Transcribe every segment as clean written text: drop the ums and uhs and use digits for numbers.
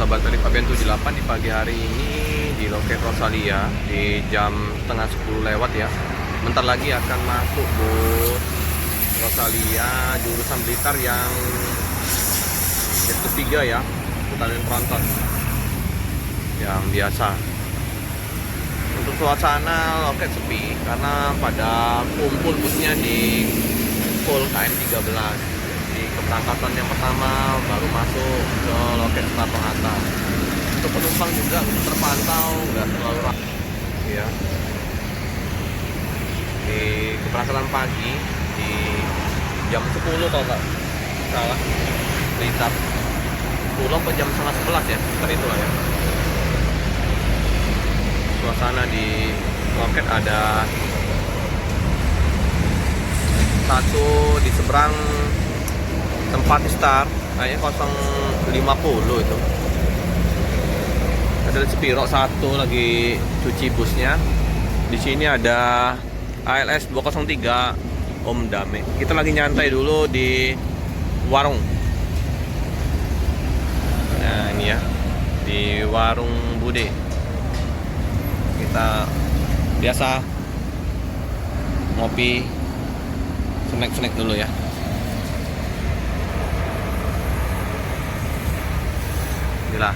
sahabat dari Fabian 78 di pagi hari ini di loket Rosalia di jam setengah 10 lewat ya. Bentar lagi akan masuk bus Rosalia jurusan Blitar yang gate ketiga ya, putaran tronton yang biasa. Untuk suasana loket sepi karena pada kumpul busnya di full KM 13. Di keberangkatan yang pertama baru masuk ke loket Soekarno-Hatta. Untuk penumpang juga terpantau nggak terlalu ramai ya. Di keberangkatan pagi di jam 10 kalau nggak salah Blitar, 10 ke jam setengah 11 ya, sekitar itulah ya. Suasana di loket ada satu di seberang tempat start kayaknya 050 itu. Ada Spiro satu lagi cuci busnya. Di sini ada ALS 203 Om Dame. Kita lagi nyantai dulu di warung. Nah, ini ya. Di warung Bude. Kita biasa ngopi snack-snack dulu ya. Inilah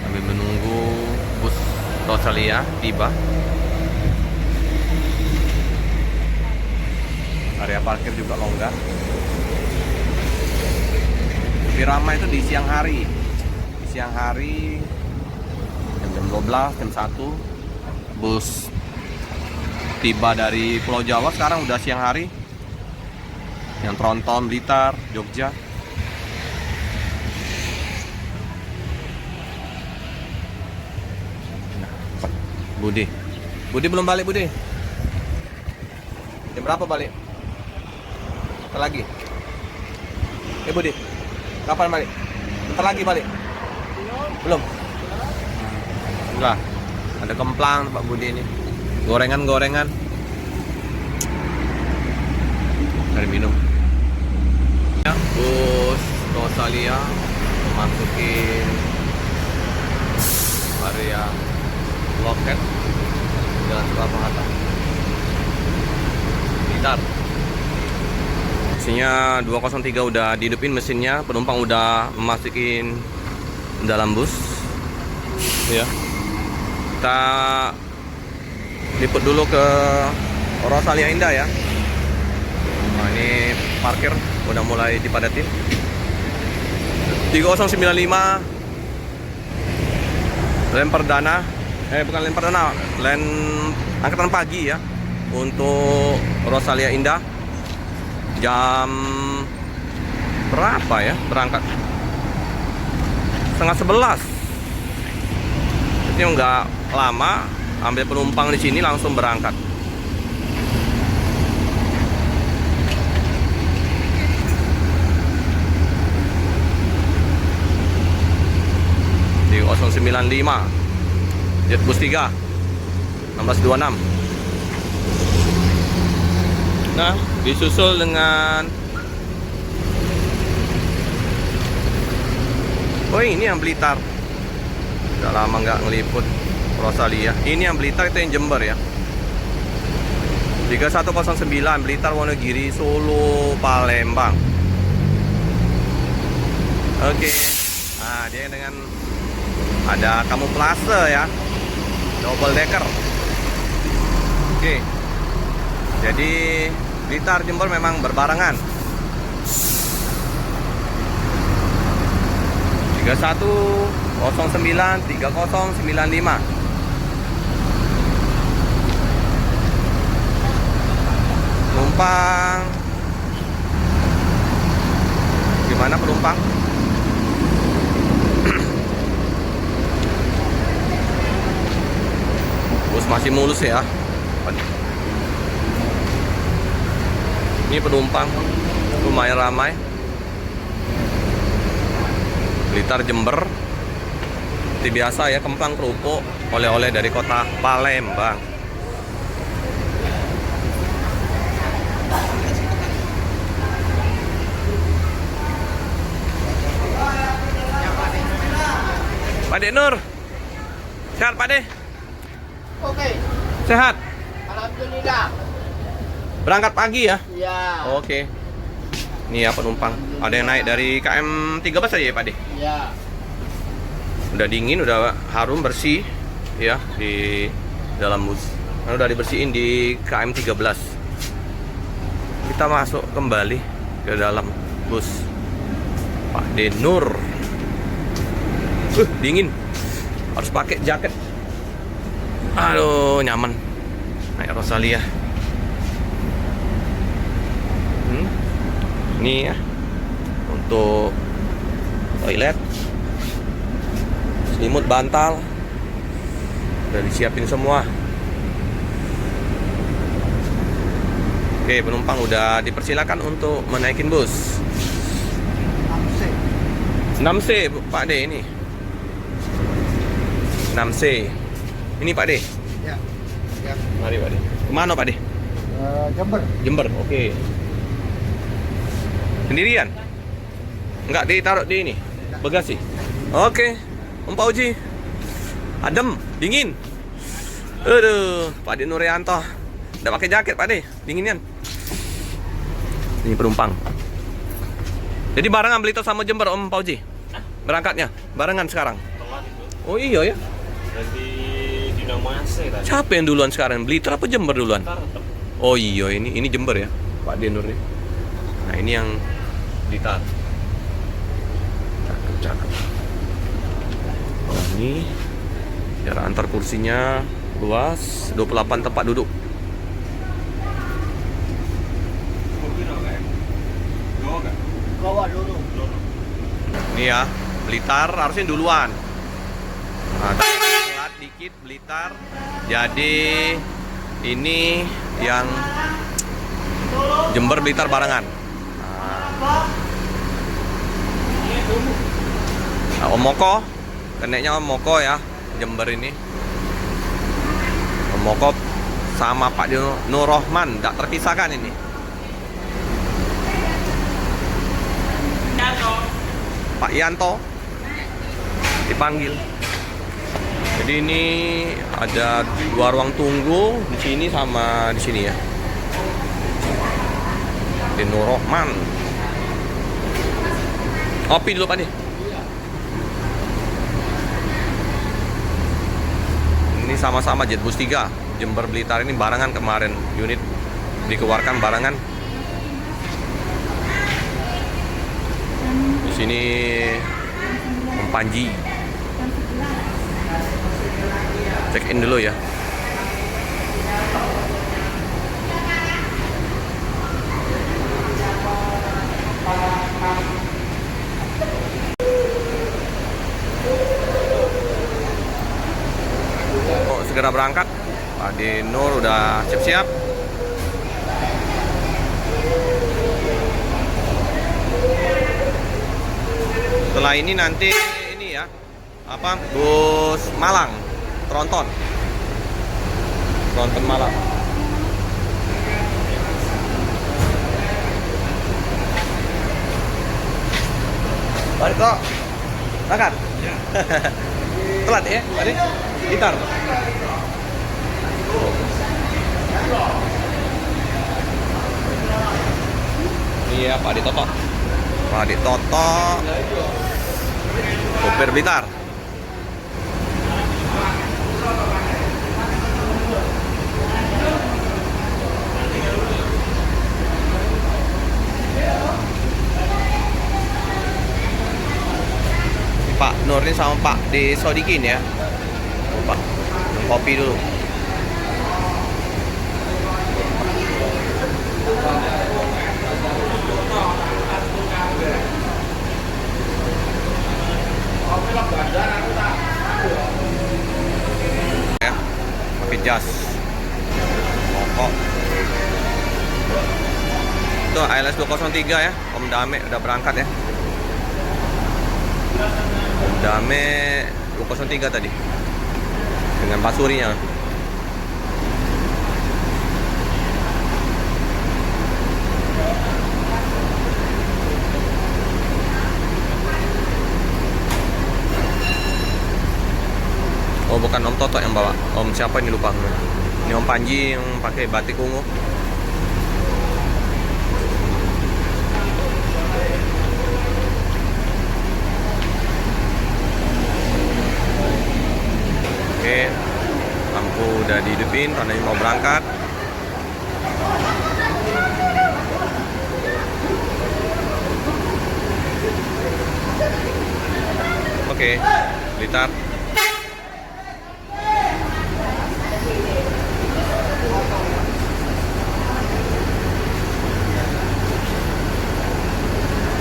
kami menunggu bus Rosalia tiba. Area parkir juga longgar. Lebih ramai itu di siang hari. Di siang hari jam 12, jam 1 bus tiba dari Pulau Jawa. Sekarang udah siang hari. Yang Tronton, Blitar, Jogja. Budi belum balik Budi. Jam berapa balik? Bentar lagi. Budi, kapan balik? Bentar lagi balik. Belum. Enggak. Ada kemplang Pak Budi ini. Gorengan. Dari minum. Ya, bus Rosalia memasukin area loket Jalan Soekarno-Hatta Blitar. Mesinnya 203 udah dihidupin mesinnya, penumpang udah memasukin dalam bus ya. Kita liput dulu ke Rosalia Indah ya. Nah, ini parkir udah mulai dipadatin. 3095 lem perdana, bukan lem perdana, lem angkatan pagi ya. Untuk Rosalia Indah jam berapa ya berangkat? Setengah 11. Ini nggak lama, ambil penumpang di sini langsung berangkat. Di 095 Jet Bus 3 1626. Nah, disusul dengan ini yang Blitar. Udah lama nggak ngeliput Rosalia. Ini yang Blitar, itu yang Jember ya. 3109 Blitar, Wonogiri, Solo, Palembang. Oke. Nah, dia dengan ada kamuflase ya, double decker. Oke. Jadi Blitar Jember memang berbarengan. 3109 3095. Penumpang gimana penumpang? Bus masih mulus ya. Ini penumpang lumayan ramai. Blitar Jember seperti biasa ya, kemplang kerupuk, oleh-oleh dari kota Palembang. Pak De Nur. Sehat Pak De? Oke. Sehat? Alhamdulillah. Berangkat pagi ya? Iya. Oke. Nih ya penumpang. Ada yang naik dari KM 13 aja ya Pak De? Iya. Udah dingin, udah harum, bersih ya di dalam bus. Nah, udah dibersihin di KM 13. Kita masuk kembali ke dalam bus Pak De Nur. Dingin. Harus pakai jaket. Aduh, nyaman. Naik Rosalia. Ini ya untuk toilet, selimut, bantal udah disiapin semua. Oke, penumpang udah dipersilakan untuk menaikin bus 6C Pak De ini. 6C. Ini Pak De. Ya. Ya. Mari Pak De. Kemana Pak De? Jember. Jember. Oke. Sendirian? Enggak ditaruh di ini bagasi. Oke. Om Pak Uji. Adem, dingin. Aduh, Pak De Nurianto. Udah pakai jaket Pak De, dinginan. Ini penumpang. Jadi barengan Blitar sama Jember Om Pak Uji? Berangkatnya barengan sekarang? Oh iya ya. Nanti Dinamo AC tadi. Siapa yang duluan sekarang? Blitar apa Jember duluan? Oh iya, ini Jember ya, Pak De Nur. Nah, ini yang Blitar. Cakep. Nah, ini jarak antar kursinya luas, 28 tempat duduk. Bawa dulu. Ini ya, Blitar harusnya duluan. Nah, telat dikit Blitar. Jadi ini yang Jember Blitar barengan. Nah, Om Moko, keneknya Om Moko ya, Jember ini. Om Moko sama Pak Nur Rohman, tidak terpisahkan ini. Pak Yanto dipanggil. Jadi ini ada 2 ruang tunggu di sini sama di sini ya. Di Nur Rohman. Kopi dulu Pak De. Ini sama-sama Jetbus 3 Jember Blitar ini barengan kemarin, unit dikeluarkan barengan. Di sini Om Panji. Check in dulu ya. Oh, segera berangkat. Pak De Nur udah siap-siap. Setelah ini nanti ini ya, apa, bus Malang, Tronton Malang. Balik kok, berangkat. Ya. Telat ya, tadi Blitar. Iya, Pak Ditoto. Pak Ditoto. Supir Blitar. Pak Nur ini sama Pak De Sodikin ya. Pak, kopi dulu. Ya, pakai jas. Pokok. Itu ALS 203 ya. Om Dame udah berangkat ya. Om Dame 203 tadi. Dengan Pak Surinya. Oh, bukan Om Toto yang bawa. Om siapa ini lupa aku. Ini Om Panji yang pakai batik ungu. Oke, lampu udah dihidupin, tandanya mau berangkat. Oke, Blitar.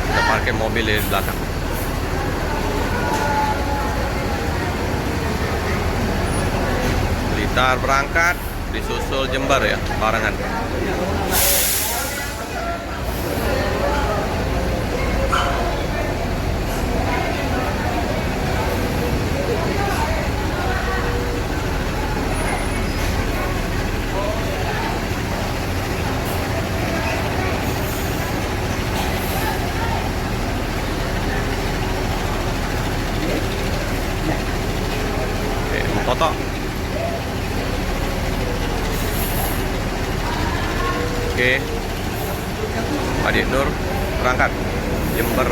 Kita parkir mobil di belakang. Blitar berangkat, disusul Jember ya, barengan. Toto. Oke. Adik Nur berangkat Jember.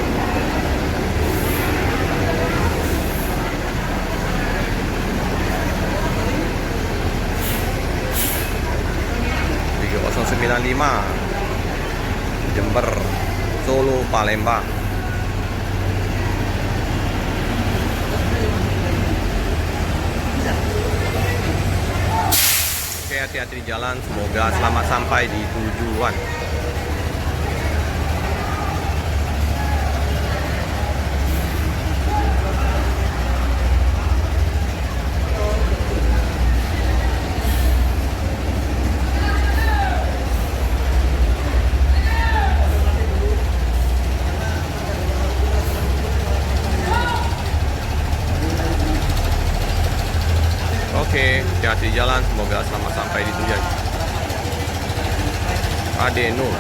Jember, Solo, Palembang. Oke, hati-hati di jalan, semoga selamat sampai di tujuan. Oke, hati-hati di jalan, semoga selamat sampai di tujuan. Ade Nur.